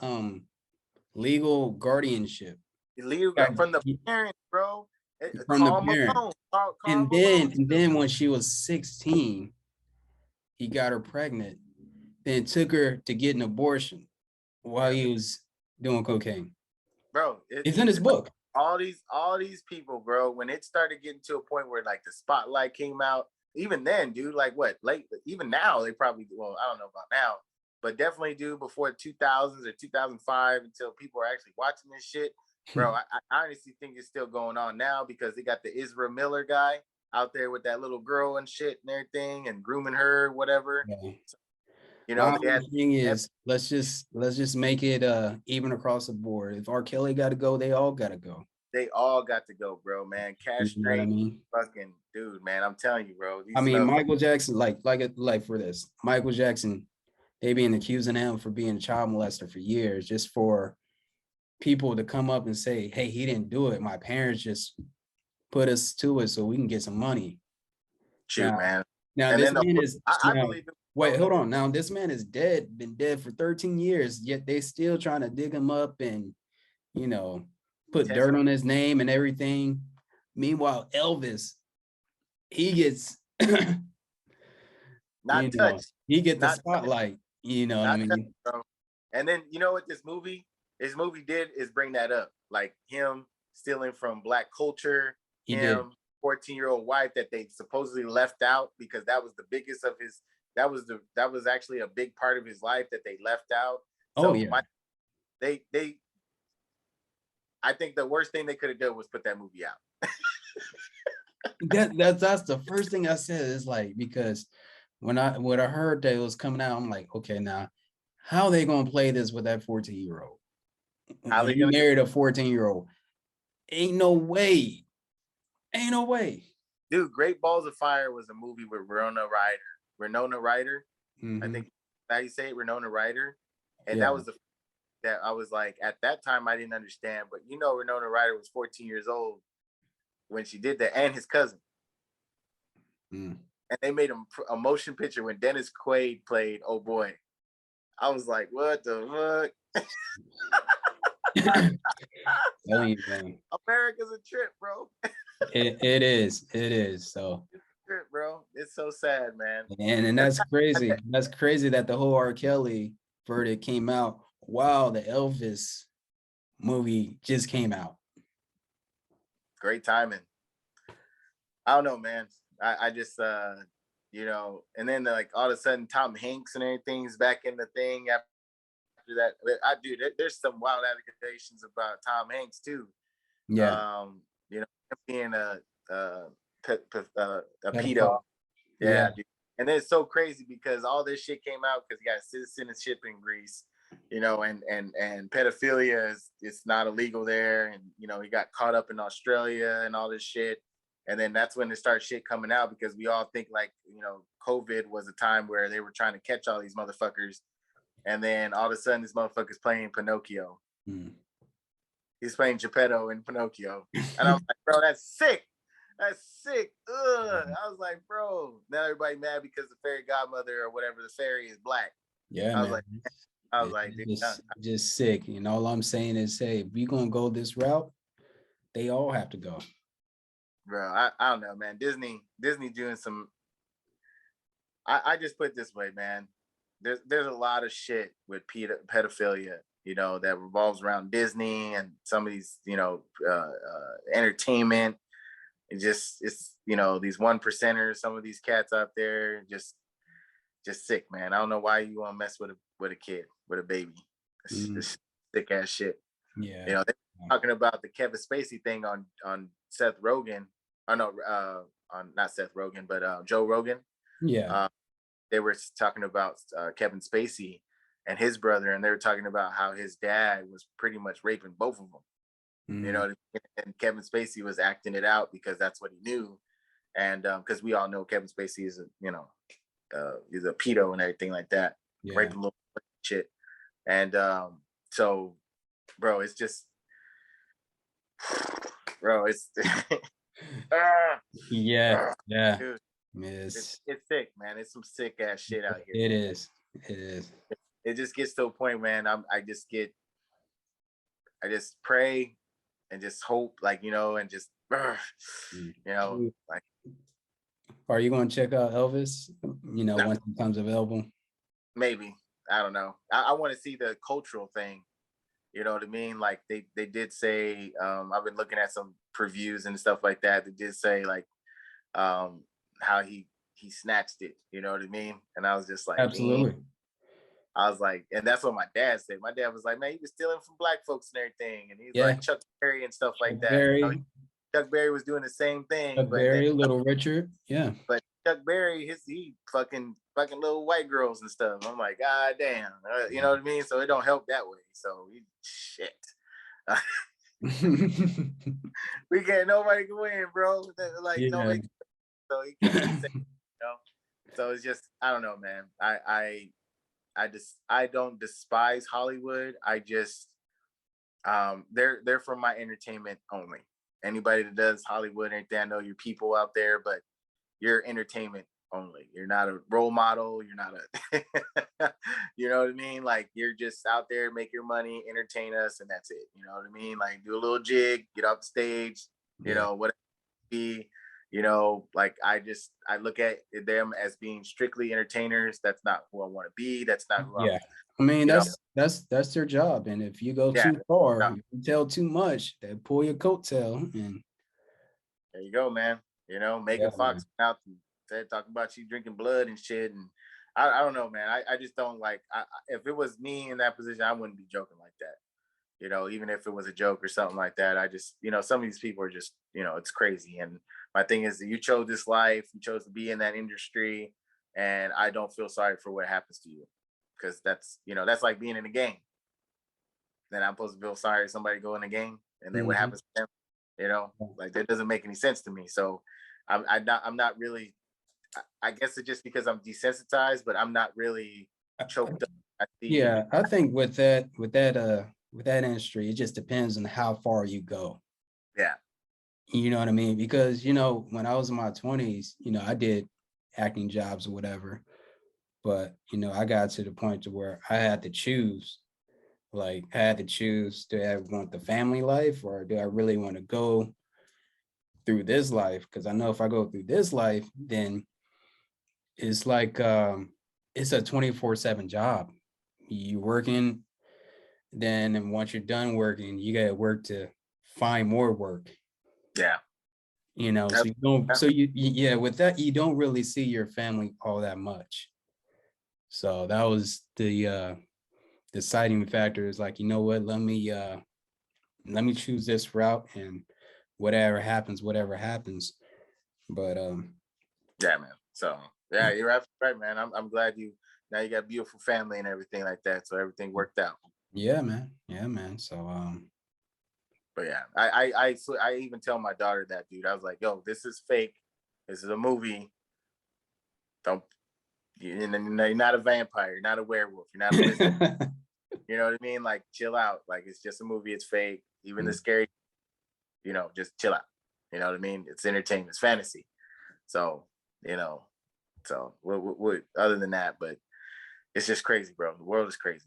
legal guardianship. Illegal from the parents, bro. From the parents. And then when she was 16, he got her pregnant, then took her to get an abortion while he was doing cocaine. Bro, it's in his book. All these people, bro, when it started getting to a point where like the spotlight came out, even then, dude, like even now, they probably, well, I don't know about now, but definitely, dude, before 2000s or 2005, until people are actually watching this shit, bro. I honestly think it's still going on now because they got the Israel Miller guy out there with that little girl and shit and everything and grooming her, whatever. Yeah. So, you know, My they had only thing is let's just make it even across the board. If R. Kelly got to go, they all got to go. they all got to go, bro, man. You know what I Castrate, mean? fucking dude, man. I'm telling you, bro. I These mean, motherfuckers. Michael Jackson, like for this, Michael Jackson, they been accusing him for being a child molester for years, just for people to come up and say, "Hey, he didn't do it. My parents just put us to it so we can get some money." Shoot, Now, man. now And this then man is I now. believe it. Wait, hold on. Now this man is dead, been dead for 13 years, yet they still trying to dig him up and you know put Test dirt on his name and everything. Meanwhile, Elvis, he gets not touched, he get the not spotlight. You know what I not touched, mean? bro. And then you know what this movie did is bring that up, like him stealing from black culture, He did. him 14-year-old wife that they supposedly left out because that was the biggest of his. That was actually a big part of his life that they left out. Oh So yeah. they I think the worst thing they could have done was put that movie out. That's the first thing I said is like because when I heard that it was coming out, I'm like, okay, now how they gonna play this with that 14-year-old? How they He gonna get, married a 14-year-old. Ain't no way. Ain't no way. dude? Great Balls of Fire was a movie with Winona Ryder. I Mm-hmm. think how you say it, Winona Ryder. And Yeah. that was the that I was like, at that time I didn't understand, but you know, Winona Ryder was 14 years old when she did that, and his cousin. Mm. And they made a motion picture when Dennis Quaid played Oh Boy. I was like, what the fuck? Telling you, man. America's a trip, bro. It is. It is. So It's a trip, bro. It's so sad, man. and that's crazy. That's crazy that the whole R. Kelly verdict came out while the Elvis movie just came out. Great timing. I don't know, man. I just you know, and then like all of a sudden Tom Hanks and everything's back in the thing after that. I do. There's some wild allegations about Tom Hanks too. Yeah. You know, being a a pedo. Pedophile. Yeah. Yeah, dude. And then it's so crazy because all this shit came out because he got citizenship in Greece, you know, and pedophilia is it's not illegal there, and you know he got caught up in Australia and all this shit, and then that's when it starts shit coming out because we all think like you know COVID was a time where they were trying to catch all these motherfuckers, and then all of a sudden this motherfucker's playing Pinocchio. Mm. He's playing Geppetto in Pinocchio, and I was like, bro, that's sick. That's sick. Ugh. I was like, bro, now everybody mad because the fairy godmother or whatever the fairy is black. Yeah, I was man. like, dude, Just sick. And all I'm saying is, hey, if we gonna go this route, they all have to go. bro, I don't know, man. Disney doing some. I just put it this way, man. There's a lot of shit with pedophilia, you know, that revolves around Disney and some of these, you know, entertainment. It's you know these one percenters, some of these cats out there, just sick, man. I don't know why you want to mess with a kid, with a baby. It's sick ass shit. Yeah. You know, they're talking about the Kevin Spacey thing on Seth Rogen. I know on not Seth Rogen, but Joe Rogan. Yeah. They were talking about Kevin Spacey and his brother, and they were talking about how his dad was pretty much raping both of them. You know, and Kevin Spacey was acting it out because that's what he knew, and because we all know Kevin Spacey is he's a pedo and everything like that, Yeah. raping little shit, and so, bro, it's just, bro, it's Yeah. Yeah. dude, Miss. it's sick, man. It's some sick ass shit out here. It is. It is. It just gets to a point, man. I just pray and just hope, like you know, and just you know, like. Are you going to check out Elvis? You know, No, once it becomes available. maybe I don't know. I want to see the cultural thing. You know what I mean? Like they did say. I've been looking at some previews and stuff like that. They did say like how he snatched it. You know what I mean? And I was just like, Absolutely. I was like, and that's what my dad said. My dad was like, man, he was stealing from black folks and everything. And he's Yeah, like Chuck Berry and stuff Chuck like that. You know, Berry, Chuck Berry was doing the same thing, Chuck but then Berry, Little Richard. Yeah. but Chuck Berry, he fucking little white girls and stuff. I'm like, God damn, you know what I mean? So it don't help that way. So shit. We can't nobody can win, bro. Like Yeah. nobody, so he can't be saying, you know. So it's just I don't know, man. I don't despise Hollywood. I just they're for my entertainment only. Anybody that does Hollywood and everything, I know your people out there, but you're entertainment only. You're not a role model. You're not a, you know what I mean? Like you're just out there, make your money, entertain us, and that's it. You know what I mean? Like do a little jig, get off the stage, you Yeah. know, whatever it be, you know, like I look at them as being strictly entertainers. That's not who I want to be. That's not who I'm, Yeah. I mean, you know, that's their job. And if you go yeah. too far, No, if you tell too much, they pull your coattail. And there you go, man. You know, yeah, Megan man. Fox out and said talking about you drinking blood and shit. And I don't know, man. I just don't like. If it was me in that position, I wouldn't be joking like that. You know, even if it was a joke or something like that. I just, you know, some of these people are just, you know, it's crazy. And my thing is that you chose this life, you chose to be in that industry, and I don't feel sorry for what happens to you, because that's, you know, that's like being in a game. Then I'm supposed to feel sorry if somebody go in the game, and then what Mhm. happens to them? You know, like that doesn't make any sense to me. So I'm not really. I guess it's just because I'm desensitized, but I'm not really choked up. I see. Yeah, I think with that industry, it just depends on how far you go. Yeah. You know what I mean? Because, when I was in my 20s, I did acting jobs or whatever. But, I got to the point to where I had to choose. Like, I had to choose, do I want the family life or do I really want to go through this life? Because I know if I go through this life, then it's like it's a 24/7 job. You working, then and once you're done working, you got to work to find more work. Yeah. So That's, you don't, yeah. so yeah, with that, you don't really see your family all that much. So that was the deciding factor is like, what, let me choose this route and whatever happens. But Yeah, man. So yeah, you're absolutely right, man. I'm glad you now you got a beautiful family and everything like that. So everything worked out. yeah, man. Yeah, man. So But yeah, I even tell my daughter that, dude. I was like, yo, this is fake. This is a movie. Don't you're not a vampire. You're not a werewolf. You're not a lizard. You know what I mean? Like, chill out. Like, it's just a movie. It's fake. Even the scary, just chill out. You know what I mean? It's entertainment. It's fantasy. So, you know, so what other than that, but it's just crazy, bro. The world is crazy.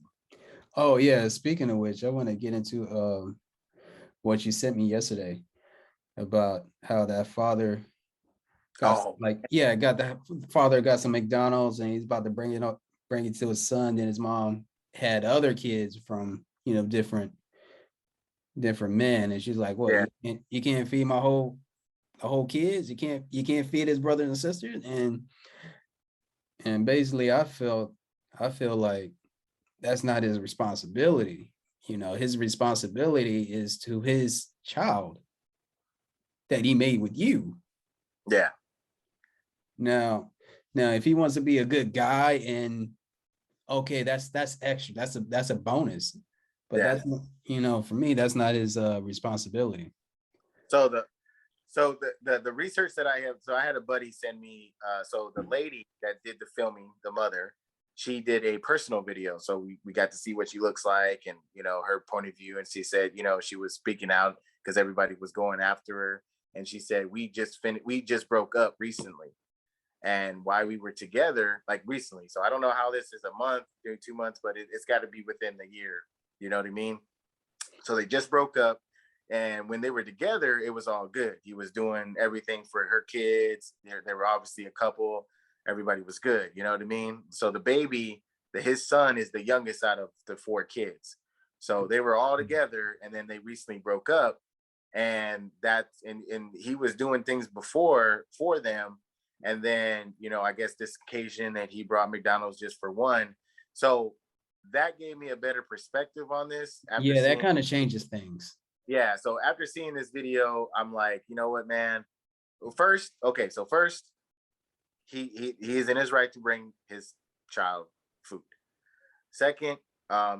Oh yeah, speaking of which, I want to get into what you sent me yesterday about how that father got Oh, got the father got some McDonald's and he's about to bring it to his son. Then his mom had other kids from different men, and she's like, "What? yeah, You can't feed my whole kids? You can't feed his brothers and sisters?" And basically, I feel like that's not his responsibility. His responsibility is to his child that he made with you. yeah, Now, if he wants to be a good guy, and okay, that's extra. That's a bonus. But yeah. that's for me, that's not his responsibility. So the research that I have, so I had a buddy send me. So the lady that did the filming, the mother, she did a personal video, so we got to see what she looks like and her point of view. And she said, she was speaking out because everybody was going after her, and she said we just broke up recently, and why we were together like recently. So I don't know how this is a month, 2 months, but it's got to be within the year. You know what I mean? So they just broke up. And when they were together, it was all good. He was doing everything for her kids. They were obviously a couple. Everybody was good. You know what I mean? So the baby, his son is the youngest out of the four kids. So they were all together, and then they recently broke up. And and he was doing things before for them. And then, I guess this occasion that he brought McDonald's just for one. So that gave me a better perspective on this after Yeah, that seeing. kind of changes things. Yeah, so after seeing this video, I'm like, you know what, man? First, okay, so first, he is in his right to bring his child food. Second,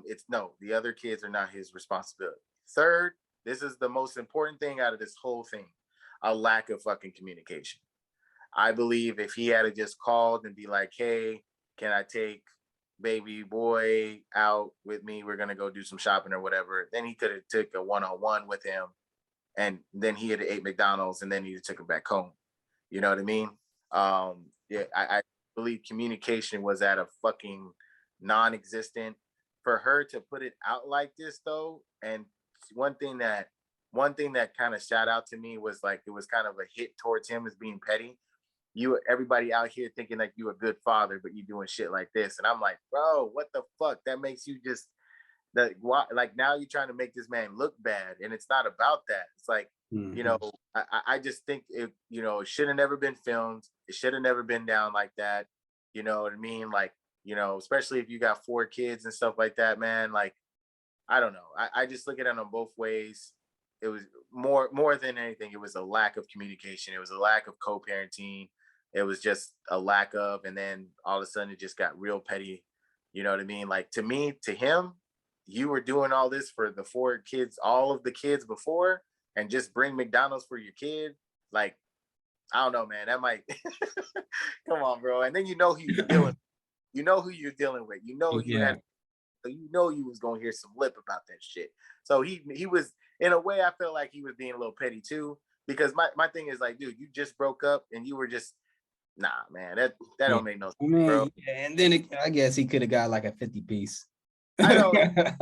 it's no, the other kids are not his responsibility. Third, this is the most important thing out of this whole thing: a lack of fucking communication. I believe if he had just called and be like, "Hey, can I take baby boy out with me? We're gonna go do some shopping or whatever." Then he could have took a one-on-one with him, and then he had ate McDonald's, and then he took him back home. You know what I mean? Yeah, I believe communication was at a fucking non-existent. For her to put it out like this, though, and one thing that one thing that kind of shout out to me was like it was kind of a hit towards him as being petty. Everybody out here thinking like you a good father, but you doing shit like this, and I'm like, bro, what the fuck? That makes you just that like now you're trying to make this man look bad, and it's not about that. It's like, you know, I just think it should have never been filmed. It should have never been down like that. You know what I mean? Like, especially if you got 4 kids and stuff like that, man. Like, I don't know. I just look at it on both ways. It was more than anything, it was a lack of communication. It was a lack of co-parenting. It was just a lack of, and then all of a sudden it just got real petty. You know what I mean? Like to him, you were doing all this for the 4 kids, all of the kids before, and just bring McDonald's for your kid. Like, I don't know, man. That might come on, bro. And then you know who you're dealing. You know who you're dealing with. You know you Yeah. had. You know you was gonna hear some lip about that shit. So he was, in a way, I felt like he was being a little petty too. Because my thing is like, dude, you just broke up and you were just nah, man. That Yeah. don't make no sense, I mean, bro. yeah, and then I guess he could have got like a 50 piece. I know, like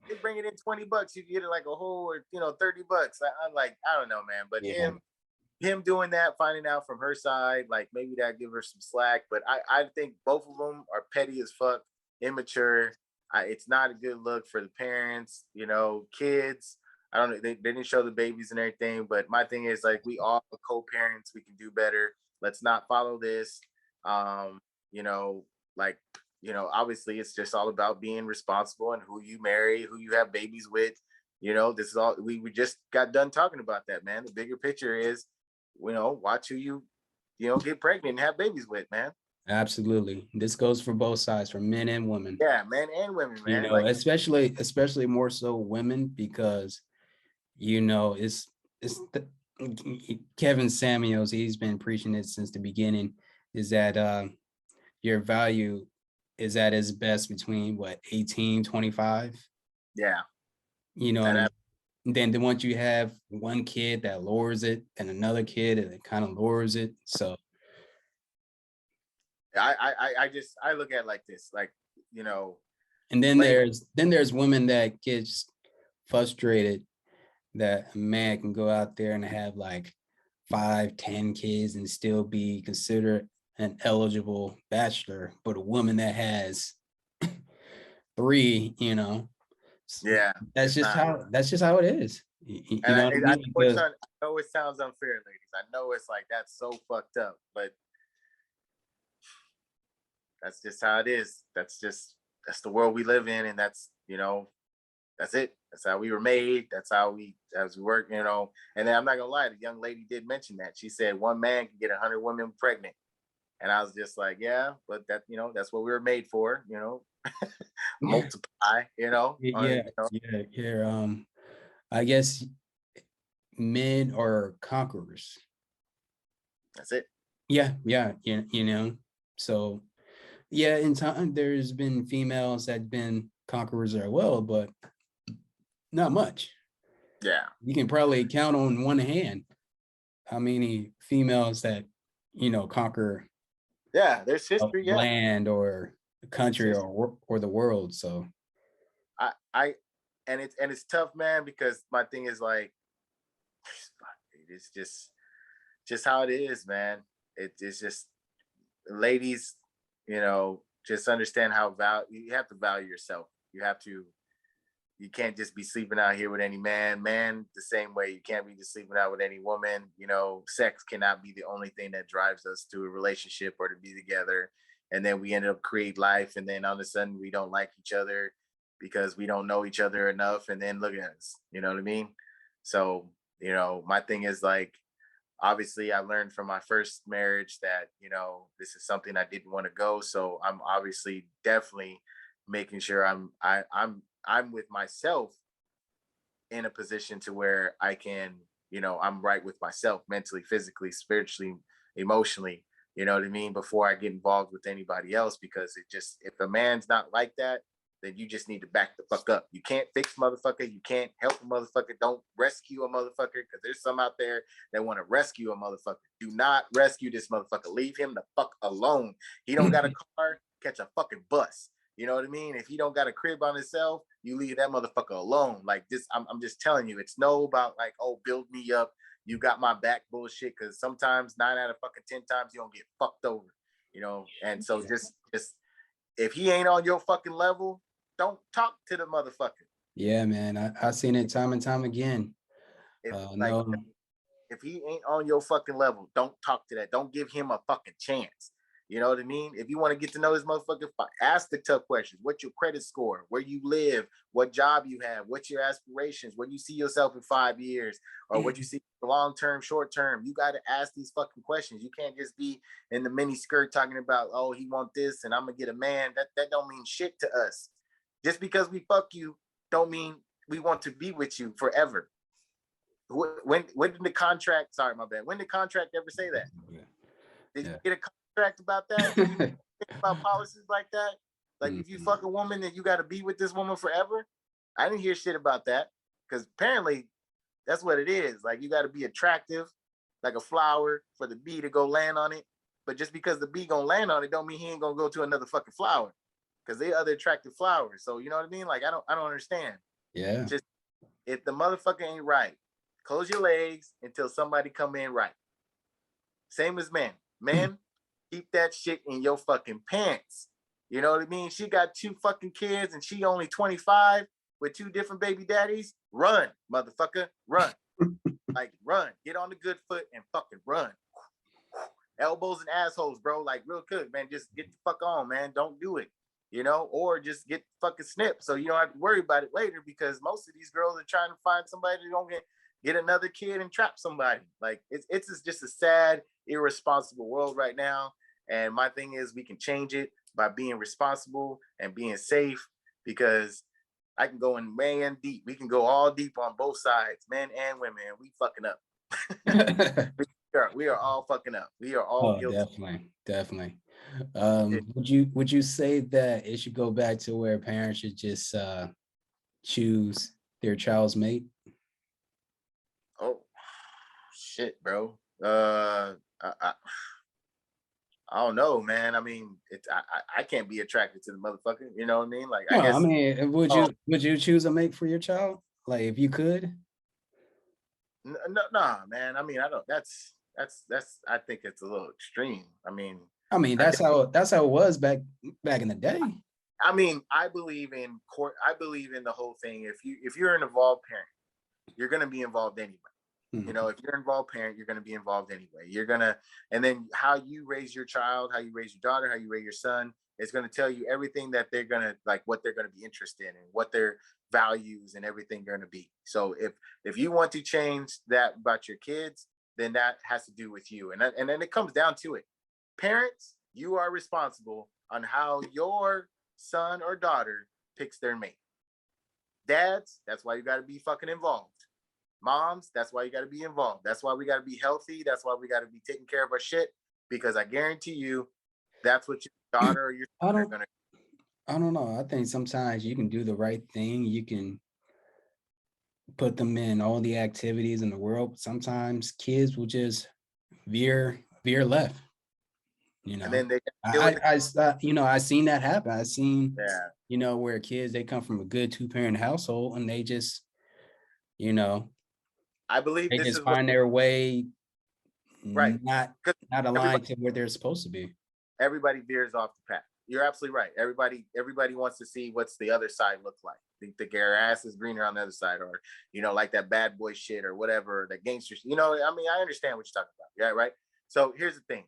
they bring it in $20, you get it like a whole, or $30. I'm like, I don't know, man. But Yeah. him doing that, finding out from her side, like maybe that give her some slack. But I think both of them are petty as fuck, immature. It's not a good look for the parents, kids. I don't know. They didn't show the babies and everything, but my thing is like we all co-parents. We can do better. Let's not follow this. You know, like obviously it's just all about being responsible and who you marry, who you have babies with. This is all we just got done talking about that, man. The bigger picture is, watch who you get pregnant and have babies with, man. Absolutely. This goes for both sides, for men and women. Yeah, men and women, man. Like, Especially more so women, because it's Kevin Samuels, he's been preaching it since the beginning, is that your value is at its best between 18, 25. yeah, You know what and I mean? Then once you have one kid, that lowers it, and another kid, and it kind of lowers it. So I look at it like this, like, and like, there's women that gets frustrated that a man can go out there and have like 5, 10 kids and still be considered an eligible bachelor, but a woman that has 3, yeah, that's it's just not. how it is. You And know what I mean? Because I know it sounds unfair, ladies. I know it's like that's so fucked up, but that's just how it is. That's the world we live in, and that's it. That's how we were made. That's how as we work. And then I'm not gonna lie, the young lady did mention that. She said one man can get 100 women pregnant, and I was just like, yeah, but that's what we were made for. Multiply. yeah, yeah. I guess men are conquerors. That's it. Yeah. So yeah, in time there's been females that been conquerors as well, but not much. Yeah. You can probably count on one hand how many females that conquer Yeah. There's a history. Yeah. land or a country or the world. So I and it's tough, man, because my thing is like, it's just how it is, man. It's just, ladies, just understand how you have to value yourself. You can't just be sleeping out here with any man. Man, the same way, you can't be just sleeping out with any woman. Sex cannot be the only thing that drives us to a relationship or to be together. and then we ended up create life, and then all of a sudden we don't like each other because we don't know each other enough, and then look at us, you know what I mean? So, you know, my thing is like, obviously I learned from my first marriage that, you know, this is something I didn't want to go. So I'm obviously definitely making sure I'm with myself in a position to where I can, you know, I'm right with myself mentally, physically, spiritually, emotionally, you know what I mean, before I get involved with anybody else. Because it just, if a man's not like that, then you just need to back the fuck up. You can't fix motherfucker. You can't help a motherfucker. Don't rescue a motherfucker, because there's some out there that want to rescue a motherfucker. Do not rescue this motherfucker. Leave him the fuck alone. He don't got a car, catch a fucking bus. You know what I mean? If he don't got a crib on himself, you leave that motherfucker alone. Like this, I'm just telling you, it's no about like, oh, build me up, you got my back bullshit. Because sometimes 9 out of fucking 10 times you don't get fucked over, you know. And so just if he ain't on your fucking level, don't talk to the motherfucker. Yeah, man, I seen it time and time again. If like No, if he ain't on your fucking level, don't talk to that. Don't give him a fucking chance. You know what I mean? If you want to get to know this motherfucker, ask the tough questions. What's your credit score? Where you live? What job you have? What's your aspirations? Where you see yourself in 5 years? Or what you see long term, short term? You got to ask these fucking questions. You can't just be in the mini skirt talking about, oh, he want this and I'm gonna get a man. That don't mean shit to us. Just because we fuck you, don't mean we want to be with you forever. When did the contract? Sorry, my bad. When did the contract ever say that? Did you get a contract about that? Did you think about policies like that? Like if you fuck a woman, then you got to be with this woman forever. I didn't hear shit about that, because apparently that's what it is. Like you got to be attractive, like a flower, for the bee to go land on it. But just because the bee gonna land on it, don't mean he ain't gonna go to another fucking flower, because they other attractive flowers. So you know what I mean? Like I don't understand. yeah. Just if the motherfucker ain't right, close your legs until somebody come in right. Same as men. Men, keep that shit in your fucking pants. You know what I mean? She got 2 fucking kids and she only 25 with 2 different baby daddies. Run, motherfucker, run. Like run. Get on the good foot and fucking run. Elbows and assholes, bro. Like real good, man. Just get the fuck on, man. Don't do it. You know, or just get fucking snipped so you don't have to worry about it later, because most of these girls are trying to find somebody that don't get another kid and trap somebody. Like it's just a sad, irresponsible world right now. And my thing is, we can change it by being responsible and being safe, because I can go in man deep. We can go all deep on both sides, men and women. And we fucking up. we are all fucking up. We are all guilty. Definitely. Would you say that it should go back to where parents should just choose their child's mate? Oh shit, bro. I don't know, man. I mean, I can't be attracted to the motherfucker. You know what I mean? Like, No, I guess. I mean, would you choose a mate for your child? Like, if you could? No, nah, man. I mean, I don't. That's. I think it's a little extreme. I mean, that's how it was back in the day. I mean, I believe in court. I believe in the whole thing. If you're an involved parent, you're gonna be involved anyway. You know, if you're an involved parent, you're going to be involved anyway. And then how you raise your child, how you raise your daughter, how you raise your son, is going to tell you everything that they're going to, like, what they're going to be interested in, what their values and everything going to be. So if you want to change that about your kids, then that has to do with you. And then it comes down to it. Parents, you are responsible on how your son or daughter picks their mate. Dads, that's why you got to be fucking involved. Moms, that's why you got to be involved. That's why we got to be healthy. That's why we got to be taking care of our shit, because I guarantee you that's what your daughter or your son are going to. I don't know. I think sometimes you can do the right thing. You can put them in all the activities in the world. Sometimes kids will just veer left. You know, and then they I seen that happen. I seen, yeah, where kids, they come from a good 2-parent household and they just, I believe they this just is find their way right. not aligned to where they're supposed to be. Everybody veers off the path. You're absolutely right. Everybody wants to see what's the other side look like. The grass is greener on the other side, or like that bad boy shit or whatever, that gangster. I mean, I understand what you're talking about. Yeah, right. So here's the thing.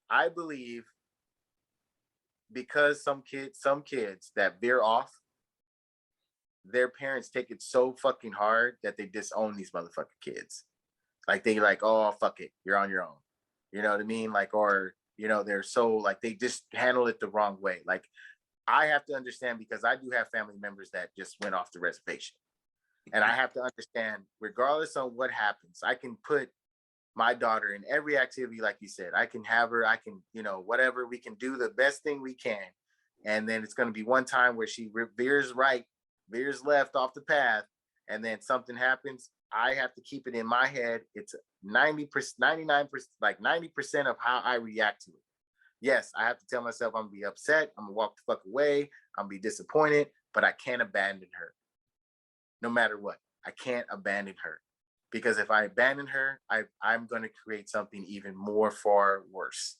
I believe because some kids that veer off, their parents take it so fucking hard that they disown these motherfucking kids. Like they like, oh fuck it, you're on your own. You know what I mean? Like, or they're so like they just handle it the wrong way. Like I have to understand, because I do have family members that just went off the reservation. And I have to understand, regardless of what happens, I can put my daughter in every activity, like you said. I can have her, I can, whatever, we can do the best thing we can. And then it's going to be one time where she veers right, veers left off the path, and then something happens. I have to keep it in my head. It's 90%, 99%, like 90% of how I react to it. Yes, I have to tell myself I'm gonna be upset. I'm gonna walk the fuck away. I'm gonna be disappointed, but I can't abandon her. No matter what, I can't abandon her, because if I abandon her, I'm gonna create something even more far worse.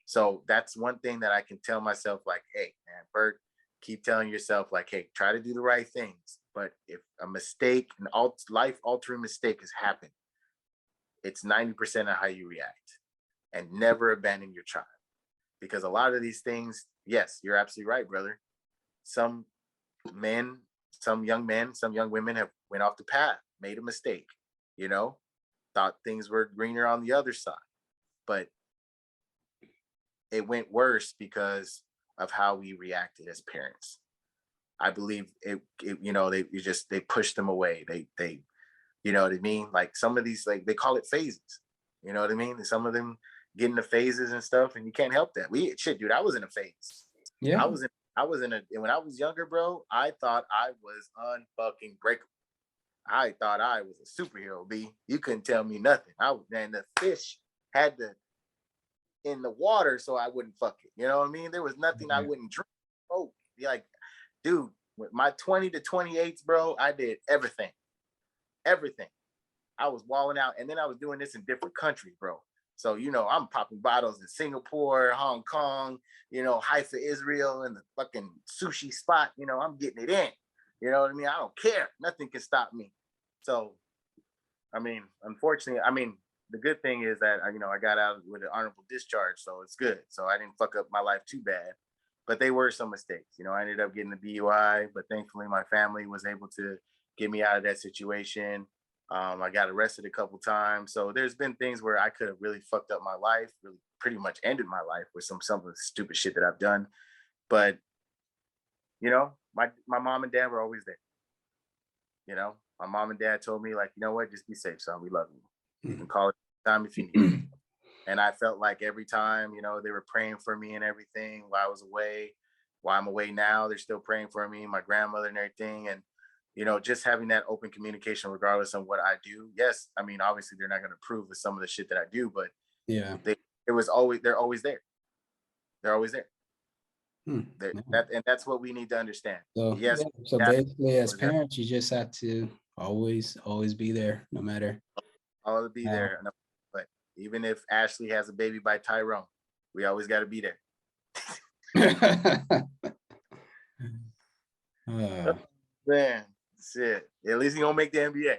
So that's one thing that I can tell myself, like, hey, man, Bert, keep telling yourself, like, hey, try to do the right things. But if a mistake, an life-altering mistake has happened, it's 90% of how you react. And never abandon your child. Because a lot of these things, yes, you're absolutely right, brother. Some men, some young women have went off the path, made a mistake, thought things were greener on the other side. But it went worse because of how we reacted as parents. I believe they pushed them away. They you know what I mean? Like some of these, like they call it phases. You know what I mean? And some of them get into phases and stuff, and you can't help that. Dude, I was in a phase. Yeah. When I was younger, bro, I thought I was unfucking breakable. I thought I was a superhero, B. You couldn't tell me nothing. And the fish had to in the water so I wouldn't fuck it. You know what I mean? There was nothing I wouldn't drink. Oh, like, dude, with my 20 to 28s, bro, I did everything. Everything. I was walling out, and then I was doing this in different countries, bro. So, I'm popping bottles in Singapore, Hong Kong, Haifa, Israel, and the fucking sushi spot. I'm getting it in. You know what I mean? I don't care. Nothing can stop me. So, I mean, unfortunately, the good thing is that, I got out with an honorable discharge, so it's good. So I didn't fuck up my life too bad. But they were some mistakes. I ended up getting a DUI, but thankfully my family was able to get me out of that situation. I got arrested a couple times. So there's been things where I could have really fucked up my life, really pretty much ended my life with some of the stupid shit that I've done. But, my mom and dad were always there. My mom and dad told me, like, you know what, just be safe, son. We love you. You can call it time if you need it. And I felt like every time, they were praying for me and everything while I was away. While I'm away now, they're still praying for me, my grandmother and everything. And, just having that open communication regardless of what I do. Yes, obviously they're not going to approve of some of the shit that I do, but yeah, they're always there. They're always there. And that's what we need to understand. So, yes. So basically, as parents, you just have to always be there, no matter. Always be there. But even if Ashley has a baby by Tyrone, we always got to be there. Man, shit. At least he gonna make the NBA.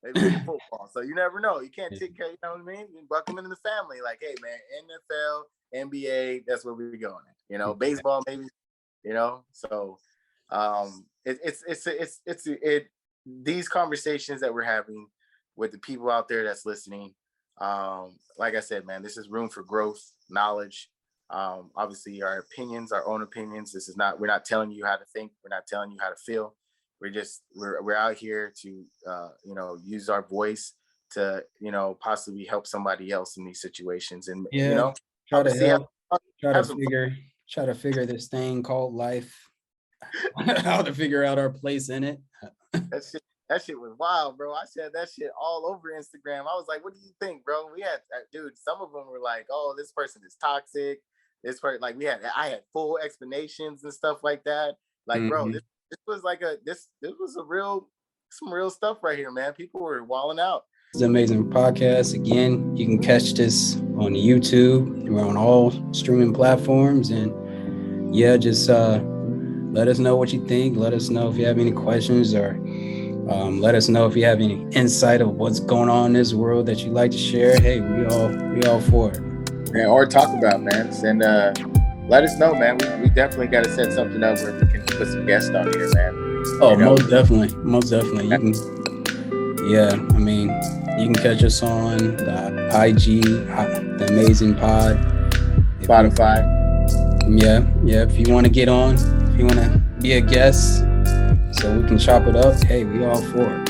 Maybe football. So you never know. You can't take care. You know what I mean? You welcome into the family. Like, hey, man, NFL, NBA. That's where we're going. Baseball, maybe. So, it's these conversations that we're having with the people out there that's listening. Like I said, man, this is room for growth, knowledge. Obviously our own opinions. We're not telling you how to think. We're not telling you how to feel. We're out here to, use our voice to, possibly help somebody else in these situations. And, try to figure this thing called life, how to figure out our place in it. That shit was wild, bro. I said that shit all over Instagram. I was like, what do you think, bro? We had, dude, some of them were like, oh, this person is toxic. This part, like I had full explanations and stuff like that. Like, bro, this was like this was some real stuff right here, man. People were wilding out. It's an amazing podcast. Again, you can catch this on YouTube. We're on all streaming platforms, and just let us know what you think. Let us know if you have any questions, or let us know if you have any insight of what's going on in this world that you'd like to share. Hey, we all for it. man, or talk about, man. And let us know, man. We definitely got to set something up where we can put some guests on here, man. Oh, You know? most definitely. Most definitely. You can, yeah, I mean, you can catch us on the IG, The Amazing Pod. Spotify. Yeah. If you want to get on, if you want to be a guest so we can chop it up, hey, we all for it.